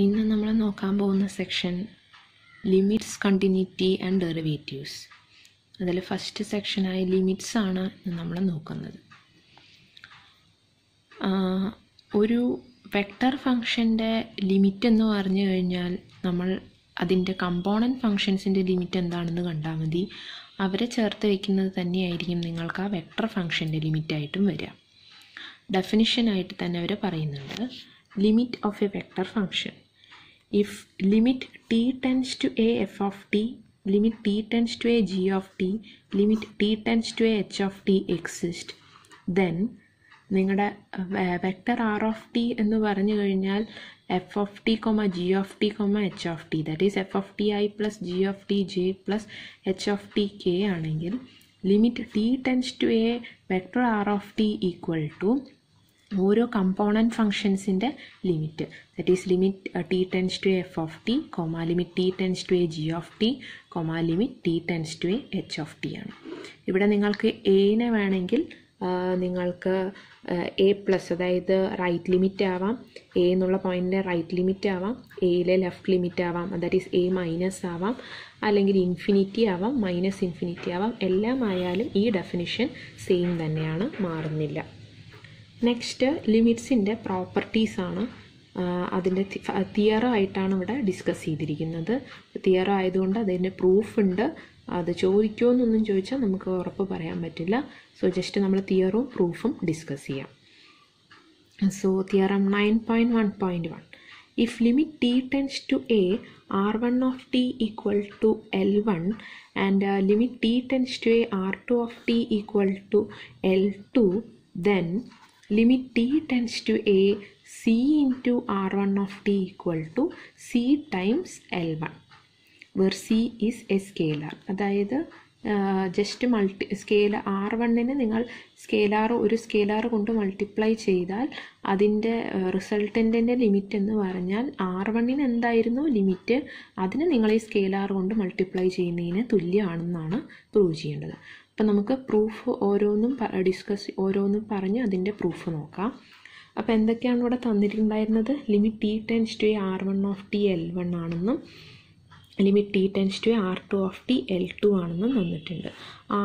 ഇന്ന് നമ്മൾ നോക്കാൻ പോകുന്ന section limits, continuity and derivatives. അതിൽ ഫസ്റ്റ് സെക്ഷനായ ലിമിറ്റ്സ് ആണ് നമ്മൾ നോക്കുന്നത്. ഒരു വെക്റ്റർ ഫംഗ്ഷൻ്റെ ലിമിറ്റ് എന്ന് പറഞ്ഞു കഴിഞ്ഞാൽ നമ്മൾ അതിൻ്റെ കമ്പോണൻറ്റ് ഫങ്ഷൻസിൻ്റെ ലിമിറ്റ് എന്താണെന്ന് കണ്ടാൽ മതി. അവരെ ചേർത്ത് വയ്ക്കുന്നത് തന്നെയായിരിക്കും നിങ്ങൾക്ക് ആ വെക്റ്റർ ഫംഗ്ഷൻ്റെ ലിമിറ്റായിട്ടും വരിക. ഡെഫിനിഷനായിട്ട് തന്നെ അവർ പറയുന്നുണ്ട്, limit of A vector function. If limit t tends to a f of t, limit t tends to a g of t, limit t tends to a h of t exist, then നിങ്ങളുടെ vector r of t എന്ന് പറഞ്ഞു കഴിഞ്ഞാൽ f of t g of t h of t, that is f of t i plus g of t j plus h of t k ആണെങ്കിൽ limit T tends to a vector r of t equal to ഓരോ component ഫങ്ഷൻസിൻ്റെ limit, that is limit T tends to f of t limit T tends to a g of t limit T tends to A H of T ആണ്. ഇവിടെ നിങ്ങൾക്ക് എനെ വേണമെങ്കിൽ നിങ്ങൾക്ക് A plus, അതായത് right limit ആവാം, A എന്നുള്ള പോയിൻറ്റിൻ്റെ റൈറ്റ് ലിമിറ്റ് ആവാം, എയിലെ ലെഫ്റ്റ് ലിമിറ്റ് ആവാം, ദാറ്റ് ഈസ് എ മൈനസ് ആവാം, അല്ലെങ്കിൽ ഇൻഫിനിറ്റി ആവാം, മൈനസ് ഇൻഫിനിറ്റി ആവാം. എല്ലാം ആയാലും ഈ ഡെഫിനിഷൻ സെയിം തന്നെയാണ്, മാറുന്നില്ല. നെക്സ്റ്റ് ലിമിറ്റ്സിൻ്റെ പ്രോപ്പർട്ടീസാണ്. അതിൻ്റെ തിയറം ആയിട്ടാണ് ഇവിടെ ഡിസ്കസ് ചെയ്തിരിക്കുന്നത്. തിയറം ആയതുകൊണ്ട് അതിൻ്റെ പ്രൂഫ് ഉണ്ട്. അത് ചോദിക്കുമോ എന്നൊന്നും ചോദിച്ചാൽ നമുക്ക് ഉറപ്പ് പറയാൻ പറ്റില്ല. സോ ജസ്റ്റ് നമ്മൾ തിയറും പ്രൂഫും ഡിസ്കസ് ചെയ്യാം. So theorem 9.1.1, if limit T tends to A r1 of t equal to L1 and limit t tends to a r2 of t equal to L2, then limit t tends to a c into r1 of t equal to c times L1, where c is a scalar. അതായത് just scalar R1നെ നിങ്ങൾ ഒരു scalar കൊണ്ട് multiply ചെയ്താൽ അതിൻ്റെ റിസൾട്ടൻറ്റിൻ്റെ limit എന്ന് പറഞ്ഞാൽ R1ന് എന്തായിരുന്നു limit, അതിന് നിങ്ങൾ ഈ സ്കെയിലാർ കൊണ്ട് മൾട്ടിപ്ലൈ ചെയ്യുന്നതിന് തുല്യമാണെന്നാണ് പ്രൂവ് ചെയ്യേണ്ടത്. അപ്പം നമുക്ക് പ്രൂഫ് ഓരോന്നും പറഞ്ഞ് അതിൻ്റെ പ്രൂഫ് നോക്കാം. അപ്പോൾ എന്തൊക്കെയാണ് ഇവിടെ തന്നിട്ടുണ്ടായിരുന്നത്? Limit T tends to A R1 of t L1 ആണെന്നും limit T tends to a R2 of t L2 ആണെന്നും തന്നിട്ടുണ്ട്.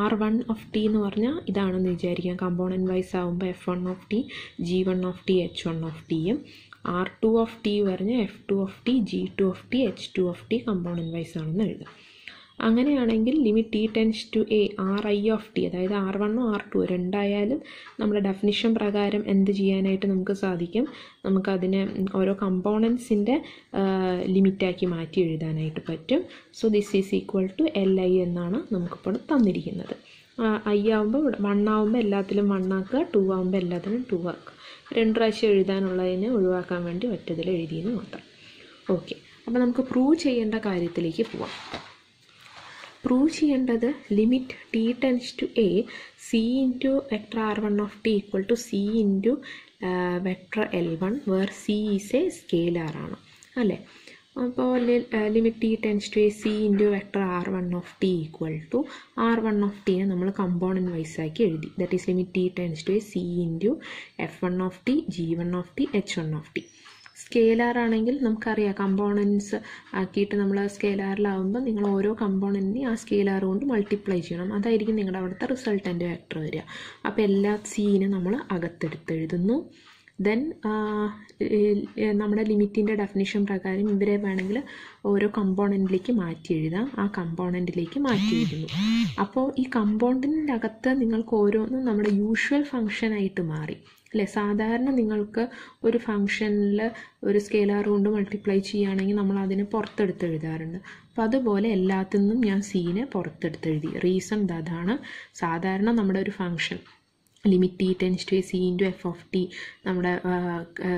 R1 ഓഫ് ടി എന്ന് പറഞ്ഞാൽ ഇതാണെന്ന് വിചാരിക്കാം. കമ്പോണൻറ്റ് വൈസ് ആകുമ്പോൾ F1 of t G1 of t H1 of ടിയും, R2 of t പറഞ്ഞാൽ F2 of t G2 of t H2 of t component wise ആണെന്ന് എഴുതാം. അങ്ങനെയാണെങ്കിൽ limit T tends to a RI of t, അതായത് R1 R2 രണ്ടായാലും നമ്മുടെ definition പ്രകാരം എന്ത് ചെയ്യാനായിട്ട് നമുക്ക് സാധിക്കും, നമുക്കതിനെ ഓരോ കമ്പോണൻസിൻ്റെ ലിമിറ്റാക്കി മാറ്റി എഴുതാനായിട്ട് പറ്റും. So this is equal to LI എന്നാണ് നമുക്കിപ്പോൾ തന്നിരിക്കുന്നത്. I ആകുമ്പോൾ 1 ആകുമ്പോൾ എല്ലാത്തിലും 1 ആക്കുക, 2 ആകുമ്പോൾ എല്ലാത്തിലും 2 ആക്കുക. 2 പ്രാവശ്യം എഴുതാനുള്ളതിനെ ഒഴിവാക്കാൻ വേണ്ടി ഒറ്റതിൽ എഴുതിയെന്ന് മാത്രം. ഓക്കെ, അപ്പോൾ നമുക്ക് പ്രൂവ് ചെയ്യേണ്ട കാര്യത്തിലേക്ക് പോവാം. പ്രൂവ് ചെയ്യേണ്ടത് limit T tends to a c into vector R1 of t equal to c into vector L1 where c is a scalar ആണ്, അല്ലേ? അപ്പോൾ limit T tends to a c into vector R1 of t equal to R1 of ടീനെ നമ്മൾ component wise ആക്കി എഴുതി. That is limit T tends to a c into F1 of t G1 of t H1 of t. Scalar ആണെങ്കിൽ നമുക്കറിയാം, components ആക്കിയിട്ട് നമ്മൾ സ്കെയിലാറിലാവുമ്പോൾ നിങ്ങൾ ഓരോ കമ്പോണൻറ്റിനെയും ആ സ്കെയിലാർ കൊണ്ട് മൾട്ടിപ്ലൈ ചെയ്യണം. അതായിരിക്കും നിങ്ങളുടെ അവിടുത്തെ റിസൾട്ടൻ്റ് വെക്റ്റർ വരിക. അപ്പോൾ എല്ലാ സീനെ നമ്മൾ അകത്തെടുത്തെഴുതുന്നു. ദെൻ നമ്മുടെ ലിമിറ്റിൻ്റെ ഡെഫിനിഷൻ പ്രകാരം ഇവരെ വേണമെങ്കിൽ ഓരോ കമ്പോണൻറ്റിലേക്ക് മാറ്റി എഴുതാം. ആ കമ്പോണൻറ്റിലേക്ക് മാറ്റി എഴുതുന്നു. അപ്പോൾ ഈ കമ്പോണൻറ്റിൻ്റെ അകത്ത് നിങ്ങൾക്ക് ഓരോന്നും നമ്മുടെ യൂഷ്വൽ ഫങ്ഷനായിട്ട് മാറി, അല്ലേ? സാധാരണ നിങ്ങൾക്ക് ഒരു ഫംഗ്ഷനിൽ ഒരു സ്കെയിലാർ കൊണ്ട് മൾട്ടിപ്ലൈ ചെയ്യുകയാണെങ്കിൽ നമ്മൾ അതിനെ പുറത്തെടുത്ത് എഴുതാറുണ്ട്. അപ്പോൾ അതുപോലെ എല്ലാത്തിൽ നിന്നും ഞാൻ സീനെ പുറത്തെടുത്തെഴുതി. റീസൺ അതാണ്, സാധാരണ നമ്മുടെ ഒരു function limit T tends to a c into f of t നമ്മുടെ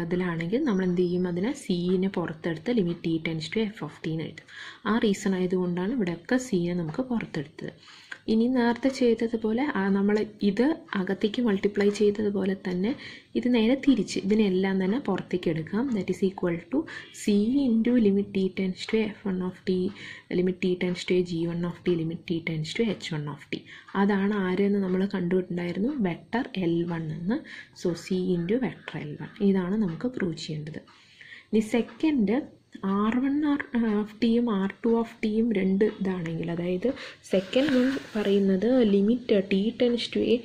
ഇതിലാണെങ്കിൽ നമ്മൾ എന്ത് ചെയ്യും, അതിനെ സീനെ പുറത്തെടുത്ത് limit T tends to f of ടീന്ന് എഴുതും. ആ റീസൺ ആയതുകൊണ്ടാണ് ഇവിടെയൊക്കെ സീനെ നമുക്ക് പുറത്തെടുത്തത്. ഇനി നേരത്തെ ചെയ്തതുപോലെ നമ്മൾ ഇത് അകത്തേക്ക് മൾട്ടിപ്ലൈ ചെയ്തതുപോലെ തന്നെ ഇത് നേരെ തിരിച്ച് ഇതിനെല്ലാം തന്നെ പുറത്തേക്ക് എടുക്കാം. That is equal to c into limit T tends to F1 of t limit T tends to G1 of t limit T tends to H1 of t. അതാണ് ആരെന്ന് നമ്മൾ കണ്ടുപിട്ടുണ്ടായിരുന്നു, വെക്റ്റർ L1 എന്ന്. So C into vector L1 ഇതാണ് നമുക്ക് prove ചെയ്യേണ്ടത്. ഇനി second, R1 of ടിയും R2 of ടിയും രണ്ട് ഇതാണെങ്കിൽ, അതായത് സെക്കൻഡ് വൺ പറയുന്നത് limit T tends to A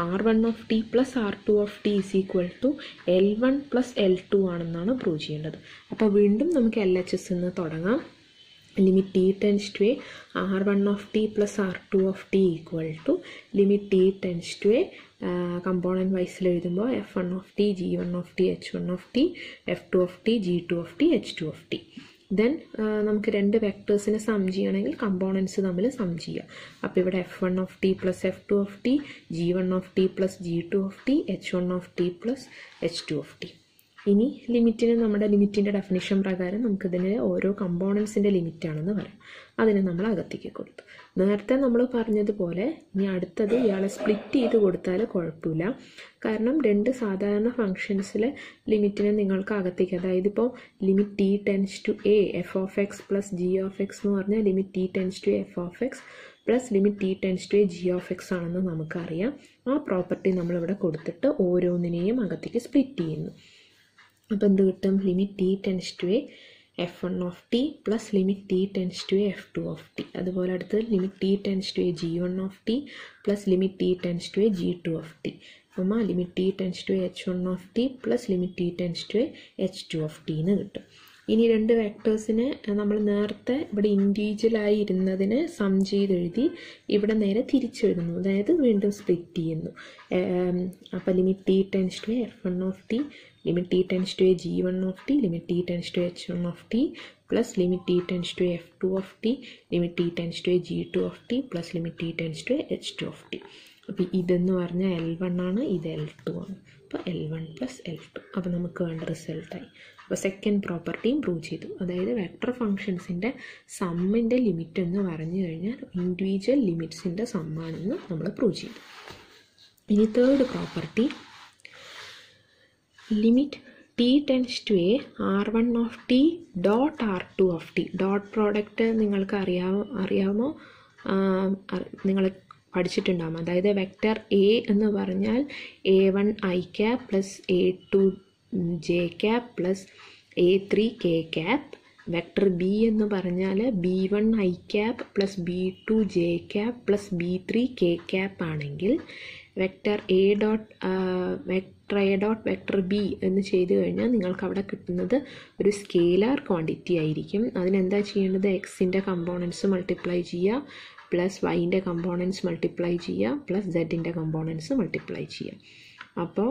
R1 of t plus R2 of t is equal to L1 plus L2 ആണെന്നാണ് പ്രൂവ് ചെയ്യേണ്ടത്. അപ്പോൾ വീണ്ടും നമുക്ക് LHS എന്ന് തുടങ്ങാം. Limit T tends to A R1 of t plus R2 of t equal to limit T tends to a component വൈസിൽ എഴുതുമ്പോൾ F1 of t G1 of t H1 of t F2 of t G2 of t H2 of t. Then നമുക്ക് രണ്ട് വെക്ടേഴ്സിനെ sum ചെയ്യണമെങ്കിൽ components തമ്മിൽ sum ചെയ്യുക. അപ്പോൾ ഇവിടെ F1 of t plus F2 of t G1 of t plus G2 of t H1 of t plus H2 of T. ഇനി ലിമിറ്റിന് നമ്മുടെ ലിമിറ്റിൻ്റെ ഡെഫിനിഷൻ പ്രകാരം നമുക്കിതിന് ഓരോ കമ്പോണൻസിൻ്റെ ലിമിറ്റാണെന്ന് പറയാം. അതിനെ നമ്മൾ അകത്തേക്ക് കൊടുത്തു. നേരത്തെ നമ്മൾ പറഞ്ഞതുപോലെ ഇനി അടുത്തത് ഇയാളെ സ്പ്ലിറ്റ് ചെയ്ത് കൊടുത്താൽ കുഴപ്പമില്ല. കാരണം രണ്ട് സാധാരണ ഫങ്ഷൻസിലെ ലിമിറ്റിനെ നിങ്ങൾക്ക് അകത്തേക്ക്, അതായത് ഇപ്പോൾ limit T tends to a f of x plus g of x എന്ന് പറഞ്ഞാൽ limit T tends to f of x plus limit T tends to a g of x ആണെന്ന് നമുക്കറിയാം. ആ പ്രോപ്പർട്ടി നമ്മളിവിടെ കൊടുത്തിട്ട് ഓരോന്നിനെയും അകത്തേക്ക് സ്പ്ലിറ്റ് ചെയ്യുന്നു. അപ്പോൾ എന്ത് കിട്ടും? Limit T tends to a F1 of t plus limit T tends to a F2 of t. അതുപോലെ അടുത്ത് limit T tends to a G1 of t plus limit T tends to a G2 of t. അപ്പം limit T tends to a H1 of t plus limit T tends to a H2 of t എന്ന് കിട്ടും. ഇനി രണ്ട് വെക്ടേഴ്സിനെ നമ്മൾ നേരത്തെ ഇവിടെ ഇൻഡിവിജ്വലായി ഇരുന്നതിനെ some ചെയ്തെഴുതി ഇവിടെ നേരെ തിരിച്ചെഴുതുന്നു, അതായത് വീണ്ടും സ്പ്ലിറ്റ് ചെയ്യുന്നു. അപ്പോൾ limit T tends to a F1 of t limit t tends to a G1 of t limit t tends to H1 of t plus limit t tends to a F2 of t limit t tends to a G2 of t plus limit t tends to a H2 of t. അപ്പോൾ ഇതെന്ന് പറഞ്ഞാൽ L1 ആണ്, ഇത് L2 ആണ്. അപ്പോൾ L1 plus L2. അപ്പോൾ നമുക്ക് വേണ്ട റിസൾട്ടായി. അപ്പോൾ സെക്കൻഡ് പ്രോപ്പർട്ടിയും പ്രൂവ് ചെയ്തു. അതായത് വെക്ടർ ഫങ്ഷൻസിൻ്റെ സമ്മിൻ്റെ ലിമിറ്റ് എന്ന് പറഞ്ഞു കഴിഞ്ഞാൽ ഇൻഡിവിജ്വൽ ലിമിറ്റ്സിൻ്റെ സമ്മാണെന്ന് നമ്മൾ പ്രൂവ് ചെയ്തു. ഇനി third property, limit T tends to A R1 of t dot R2 of t. Dot product നിങ്ങൾക്ക് അറിയാമോ? നിങ്ങൾ പഠിച്ചിട്ടുണ്ടാകും. അതായത് വെക്റ്റർ എ എന്ന് പറഞ്ഞാൽ A1 i cap plus A2 j cap plus A3 k cap. Vector B എന്ന് പറഞ്ഞാൽ B1 i cap plus B2 j cap plus B3 k cap ആണെങ്കിൽ vector A dot vector B എന്ന് ചെയ്ത് കഴിഞ്ഞാൽ നിങ്ങൾക്ക് അവിടെ കിട്ടുന്നത് ഒരു സ്കേലാർ ക്വാണ്ടിറ്റി ആയിരിക്കും. അതിനെന്താ ചെയ്യേണ്ടത്? എക്സിൻ്റെ കമ്പോണൻസ് മൾട്ടിപ്ലൈ ചെയ്യുക പ്ലസ് വൈൻ്റെ കമ്പോണൻസ് മൾട്ടിപ്ലൈ ചെയ്യുക പ്ലസ് സെഡിൻ്റെ കമ്പോണൻസ് മൾട്ടിപ്ലൈ ചെയ്യുക. അപ്പോൾ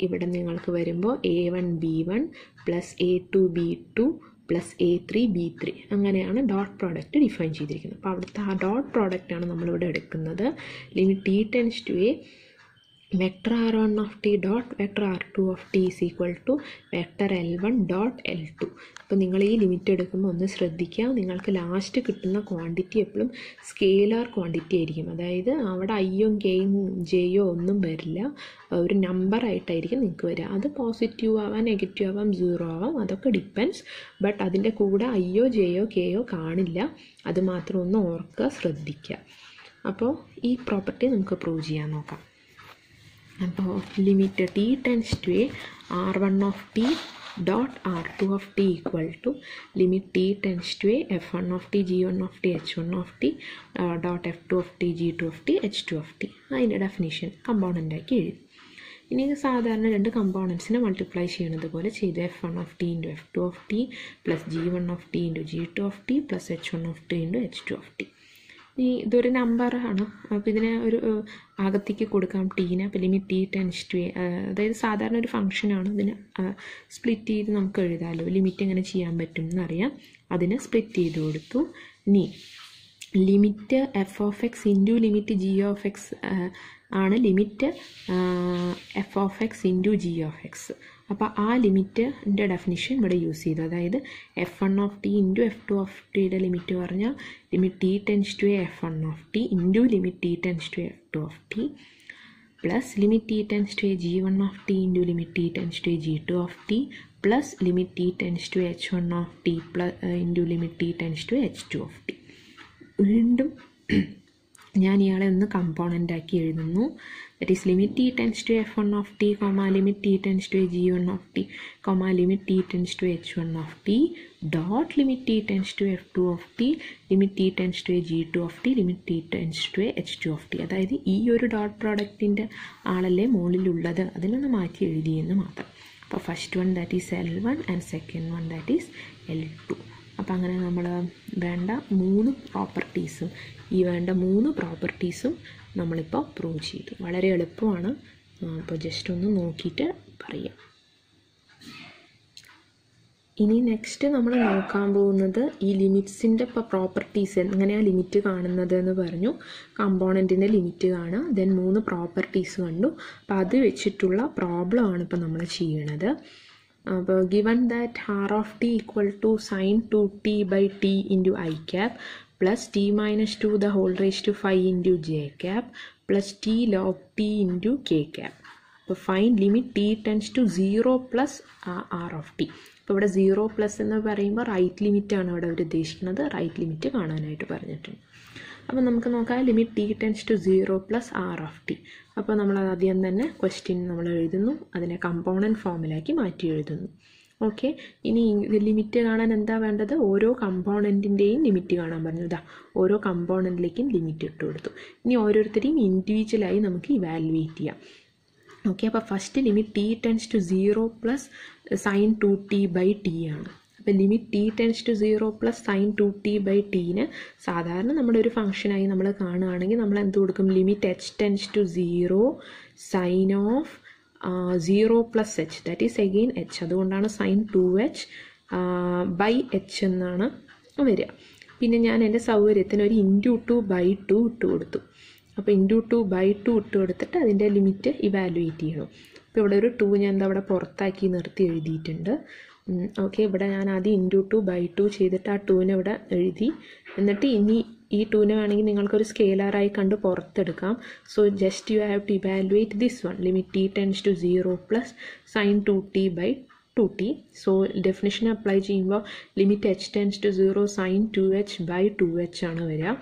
ഇവിടെ നിങ്ങൾക്ക് വരുമ്പോൾ A1 B1 plus A2 B2 plus A3 B3 അങ്ങനെയാണ് ഡോട്ട് പ്രോഡക്റ്റ് ഡിഫൈൻ ചെയ്തിരിക്കുന്നത്. അപ്പോൾ അവിടുത്തെ ആ ഡോട്ട് പ്രോഡക്റ്റാണ് നമ്മളിവിടെ എടുക്കുന്നത്. Limit T tends to a vector R1 of t dot vector R2 of t is equal to vector L1 dot L2. അപ്പോൾ നിങ്ങൾ ഈ ലിമിറ്റ് എടുക്കുമ്പോൾ ഒന്ന് ശ്രദ്ധിക്കുക, നിങ്ങൾക്ക് ലാസ്റ്റ് കിട്ടുന്ന ക്വാണ്ടിറ്റി എപ്പോഴും സ്കേലാർ ക്വാണ്ടിറ്റി ആയിരിക്കും. അതായത് അവിടെ ഐയും കെയും ജെയോ ഒന്നും വരില്ല, ഒരു നമ്പർ ആയിട്ടായിരിക്കും നിങ്ങൾക്ക് വരിക. അത് പോസിറ്റീവ് ആവാം, നെഗറ്റീവ് ആവാം, സീറോ ആവാം, അതൊക്കെ ഡിപ്പെൻസ്. ബട്ട് അതിൻ്റെ കൂടെ ഐയോ ജെയോ കെയോ കാണില്ല. അത് മാത്രം ഒന്ന് ഓർക്കുക, ശ്രദ്ധിക്കുക. അപ്പോൾ ഈ പ്രോപ്പർട്ടി നമുക്ക് പ്രൂവ് ചെയ്യാൻ നോക്കാം. അപ്പോൾ limit T tends to A R1 of t dot R2 of t equal to limit T tends to a F1 of t G1 of t H1 of t dot F2 of t G2 of t H2 of t. അതിൻ്റെ definition കമ്പോണൻ്റാക്കി എഴുതി. ഇനി സാധാരണ രണ്ട് കമ്പോണൻസിനെ multiply ചെയ്യുന്നത് പോലെ ചെയ്ത് F1 of t into F2 of t plus G1 of t into G2 of t plus H1 of t into H2 of t. ഇതൊരു നമ്പറാണ്. അപ്പോൾ ഇതിനെ ഒരു അകത്തേക്ക് കൊടുക്കാം ടീനെ. അപ്പോൾ limit T tends to a, അതായത് സാധാരണ ഒരു ഫംഗ്ഷനാണ്. ഇതിന് സ്പ്ലിറ്റ് ചെയ്ത് നമുക്ക് എഴുതാമല്ലോ. ലിമിറ്റ് എങ്ങനെ ചെയ്യാൻ പറ്റും എന്നറിയാം. അതിനെ സ്പ്ലിറ്റ് ചെയ്ത് കൊടുത്തു. ഇനി limit f of x into limit g of x ആണ് limit f of x into g of x. അപ്പോൾ ആ ലിമിറ്റിൻ്റെ ഡെഫിനിഷൻ ഇവിടെ യൂസ് ചെയ്തു. അതായത് F1 of t into F2 of ടിയുടെ ലിമിറ്റ് പറഞ്ഞാൽ limit T tends to F1 of t into limit T tends to F2 of t plus limit T tends to G1 of t into limit T tends to G2 of t plus limit T tends to H1 of t into limit T tends to H2 of t. വീണ്ടും ഞാൻ ഇയാളെ ഒന്ന് കമ്പോണൻ്റാക്കി എഴുതുന്നു. that is limit t tends to f1 of t comma limit t tends to g1 of t comma limit t tends to h1 of t dot limit t tends to f2 of t limit t tends to g2 of t limit t tends to h2 of t. അതായത് ഈ ഒരു dot പ്രോഡക്റ്റിൻ്റെ ആളല്ലേ മുകളിലുള്ളത്, അതിനൊന്ന് മാറ്റി എഴുതിയെന്ന് മാത്രം. അപ്പോൾ first one that is L1 and second one that is L2. അപ്പോൾ അങ്ങനെ നമ്മൾ വേണ്ട 3 പ്രോപ്പർട്ടീസും വേണ്ട 3 പ്രോപ്പർട്ടീസും നമ്മളിപ്പോൾ പ്രൂവ് ചെയ്തു. വളരെ എളുപ്പമാണ്. അപ്പോൾ ജസ്റ്റ് ഒന്ന് നോക്കിയിട്ട് പറയാം. ഇനി നെക്സ്റ്റ് നമ്മൾ നോക്കാൻ പോകുന്നത് ഈ ലിമിറ്റ്സിൻ്റെ ഇപ്പോൾ പ്രോപ്പർട്ടീസ് എങ്ങനെയാണ് ലിമിറ്റ് കാണുന്നത് എന്ന് പറഞ്ഞു. കമ്പോണൻറ്റിൻ്റെ ലിമിറ്റ് കാണുക, ദെൻ 3 പ്രോപ്പർട്ടീസ് കണ്ടു. അപ്പോൾ അത് വെച്ചിട്ടുള്ള പ്രോബ്ലം ആണ് ഇപ്പോൾ നമ്മൾ ചെയ്യണത്. അപ്പോൾ given that r of t equal to sin 2t by t into I cap plus t minus 2 the whole raised to 5 into j cap plus t log t into k cap. അപ്പോൾ find limit t tends to 0 plus r of t. അപ്പോൾ ഇവിടെ 0 plus എന്ന് പറയുമ്പോൾ right ലിമിറ്റാണ് ഇവിടെ അവർ ഉദ്ദേശിക്കുന്നത്. Right limit കാണാനായിട്ട് പറഞ്ഞിട്ടുണ്ട്. അപ്പോൾ നമുക്ക് നോക്കാം limit T tends to 0 plus r of t. അപ്പോൾ നമ്മൾ ആദ്യം തന്നെ ക്വസ്റ്റ്യൻ നമ്മൾ എഴുതുന്നു, അതിനെ കമ്പോണൻറ്റ് ഫോമിലാക്കി മാറ്റി എഴുതുന്നു. ഓക്കെ, ഇനി ലിമിറ്റ് കാണാൻ എന്താ വേണ്ടത്? ഓരോ കമ്പോണൻറ്റിൻ്റെയും ലിമിറ്റ് കാണാൻ പറഞ്ഞു. ഇതാ ഓരോ കമ്പോണൻറ്റിലേക്കും ലിമിറ്റ് ഇട്ട് കൊടുത്തു. ഇനി ഓരോരുത്തരെയും ഇൻഡിവിജ്വലായി നമുക്ക് ഇവാലുവേറ്റ് ചെയ്യാം. ഓക്കെ, അപ്പോൾ first limit T tends to 0 plus sine 2t by t ആണ്. അപ്പോൾ limit T tends to 0 plus sine 2t by ടീന് സാധാരണ നമ്മുടെ ഒരു ഫംഗ്ഷനായി നമ്മൾ കാണുകയാണെങ്കിൽ നമ്മൾ എന്ത് കൊടുക്കും? Limit h tends to 0 sine of 0 plus h, that is again h. അതുകൊണ്ടാണ് സൈൻ 2h ബൈ എച്ച് എന്നാണ് വരിക. പിന്നെ ഞാൻ എൻ്റെ സൗകര്യത്തിന് ഒരു ഇൻറ്റു 2 ബൈ 2 ഇട്ട് കൊടുത്തു. അപ്പോൾ ഇൻറ്റു 2 ബൈ 2 ഇട്ട് കൊടുത്തിട്ട് അതിൻ്റെ ലിമിറ്റ് ഇവാലുവേറ്റ് ചെയ്യണം. അപ്പോൾ ഇവിടെ ഒരു 2 ഞാൻ എന്താ അവിടെ പുറത്താക്കി നിർത്തി എഴുതിയിട്ടുണ്ട്. ഓക്കെ, ഇവിടെ ഞാൻ ആദ്യം ഇൻറ്റു 2 ബൈ 2 ചെയ്തിട്ട് ആ 2നെ ഇവിടെ എഴുതി. എന്നിട്ട് ഇനി ഈ 2നെ വേണമെങ്കിൽ നിങ്ങൾക്കൊരു സ്കെയിലറായി കണ്ട് പുറത്തെടുക്കാം. So just you have to evaluate this one, limit T tends to 0 plus sine 2t by 2t. So definition apply ചെയ്യുമ്പോൾ limit h tends to 0 sine 2h by 2h ആണ് വരിക.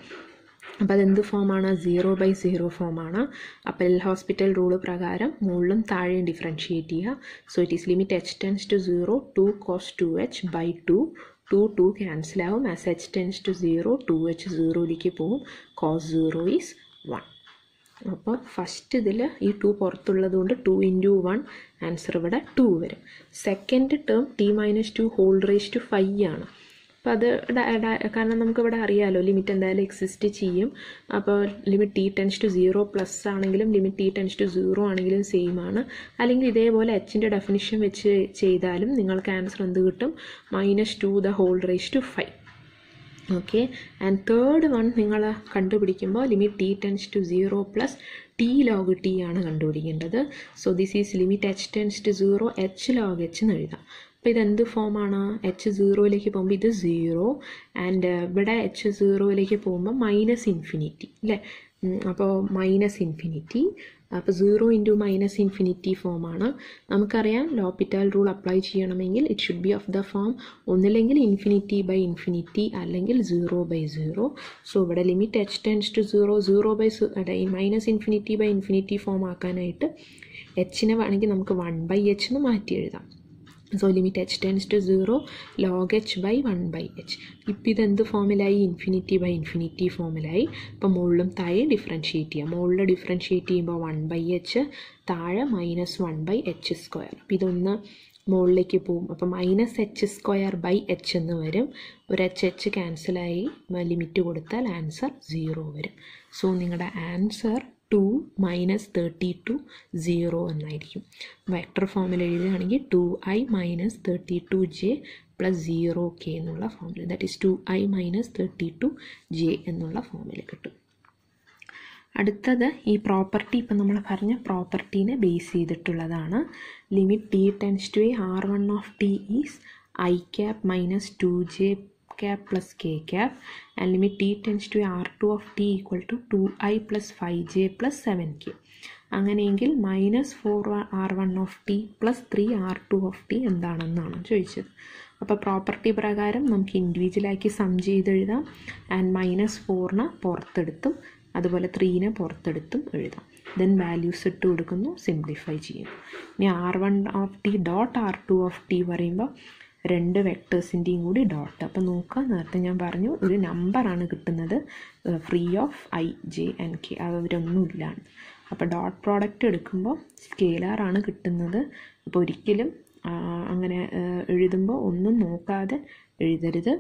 അപ്പോൾ അതെന്ത് ഫോമാണ്? 0/0 ഫോമാണ്. അപ്പോൾ എൽ ഹോസ്പിറ്റൽ റൂള് പ്രകാരം മുകളിലും താഴെയും ഡിഫറൻഷിയേറ്റ് ചെയ്യുക. So it is limit h tends to 0 2 cos 2h by 2 cancel ആവും. As h tends to 0 2h 0ലേക്ക് പോവും. cos 0 is 1. അപ്പോൾ ഫസ്റ്റ് ഇതിൽ ഈ 2 പുറത്തുള്ളത് കൊണ്ട് 2 × 1 ആൻസർ ഇവിടെ 2 വരും. Second term t - 2 whole raise to 5 ആണ്. അപ്പോൾ അത് കാരണം നമുക്കിവിടെ അറിയാമല്ലോ ലിമിറ്റ് എന്തായാലും എക്സിസ്റ്റ് ചെയ്യും. അപ്പോൾ limit T tends to 0 plus ആണെങ്കിലും ലിമിറ്റ് ടി ടെൻസ് ടു 0 ആണെങ്കിലും സെയിം ആണ്. അല്ലെങ്കിൽ ഇതേപോലെ എച്ചിൻ്റെ ഡെഫിനിഷൻ വെച്ച് ചെയ്താലും നിങ്ങൾക്ക് ആൻസർ എന്ത് കിട്ടും? -2 the whole raise to 5. Okay, and third one നിങ്ങൾ കണ്ടുപിടിക്കുമ്പോൾ limit T tends to 0 plus t log t ആണ് കണ്ടുപിടിക്കേണ്ടത്. So this is limit h tends to 0 h log h എന്ന് എഴുതാം. അപ്പോൾ ഇതെന്ത് ഫോമാണ്? എച്ച് 0ലേക്ക് പോകുമ്പോൾ ഇത് 0 ആൻഡ് ഇവിടെ എച്ച് 0ലേക്ക് പോകുമ്പോൾ -∞ അല്ലേ? അപ്പോൾ -∞. അപ്പോൾ 0 × -∞ ഫോമാണ്. നമുക്കറിയാം ലോപിറ്റൽ റൂൾ അപ്ലൈ ചെയ്യണമെങ്കിൽ it should be of the form ഒന്നില്ലെങ്കിൽ ∞/∞ അല്ലെങ്കിൽ 0/0. സോ ഇവിടെ limit h tends to 0 -∞/∞ form ആക്കാനായിട്ട് എച്ചിനെ വേണമെങ്കിൽ നമുക്ക് 1/h എന്ന് മാറ്റി എഴുതാം. So limit h tends to 0 log h by 1/h. ഇപ്പം ഇതെന്ത് ഫോമിലായി? ∞/∞ ഫോമിലായി. അപ്പം മുകളിലും താഴെ ഡിഫറൻഷിയേറ്റ് ചെയ്യാം. മുകളിൽ ഡിഫറൻഷിയേറ്റ് ചെയ്യുമ്പോൾ 1/h, താഴെ -1/h². അപ്പം ഇതൊന്ന് മുകളിലേക്ക് പോവും. അപ്പം -h²/h എന്ന് വരും. ഒരു h ക്യാൻസലായി ലിമിറ്റ് കൊടുത്താൽ ആൻസർ 0 വരും. സോ നിങ്ങളുടെ ആൻസർ 2 - 32 0 എന്നായിരിക്കും. വെക്ടർ ഫോമിൽ എഴുതുകയാണെങ്കിൽ 2i - 32j + 0k എന്നുള്ള ഫോമിൽ, ദാറ്റ് ഈസ് 2i - 32j എന്നുള്ള ഫോമിൽ കിട്ടും. അടുത്തത് ഈ പ്രോപ്പർട്ടി, ഇപ്പം നമ്മൾ പറഞ്ഞ പ്രോപ്പർട്ടീനെ ബേസ് ചെയ്തിട്ടുള്ളതാണ്. Limit T tends to r1 of t is i cap - 2j cap plus k cap and limit t tends to r2 of t equal to 2i plus 5j plus 7k. അങ്ങനെയെങ്കിൽ -4r1 of t plus 3r2 of T എന്താണെന്നാണ് ചോദിച്ചത്. അപ്പോൾ property പ്രകാരം നമുക്ക് ഇൻഡിവിജ്വലാക്കി some ചെയ്തെഴുതാം. And -4നെ പുറത്തെടുത്തും അതുപോലെ 3നെ പുറത്തെടുത്തും എഴുതാം. Then values ഇട്ട് കൊടുക്കുന്നു, സിംപ്ലിഫൈ ചെയ്യുന്നു. ഇനി r1(t) പറയുമ്പോൾ 2 വെക്ടേഴ്സിൻ്റെയും കൂടി ഡോട്ട്. അപ്പോൾ നോക്കുക, നേരത്തെ ഞാൻ പറഞ്ഞു ഒരു നമ്പറാണ് കിട്ടുന്നത്, free of i, j and k, അവരൊന്നുമില്ലാണ്. അപ്പോൾ ഡോട്ട് പ്രോഡക്റ്റ് എടുക്കുമ്പോൾ സ്കെയിലാറാണ് കിട്ടുന്നത്. അപ്പോൾ ഒരിക്കലും അങ്ങനെ എഴുതുമ്പോൾ ഒന്നും നോക്കാതെ എഴുതരുത്,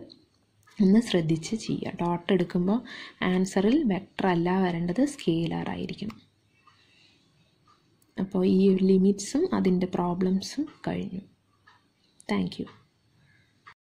ഒന്ന് ശ്രദ്ധിച്ച് ചെയ്യുക. ഡോട്ട് എടുക്കുമ്പോൾ ആൻസറിൽ വെക്ടർ അല്ല വരേണ്ടത്, സ്കെയിലാർ ആയിരിക്കണം. അപ്പോൾ ഈ ലിമിറ്റ്സും അതിൻ്റെ പ്രോബ്ലംസും കഴിഞ്ഞു. Thank you.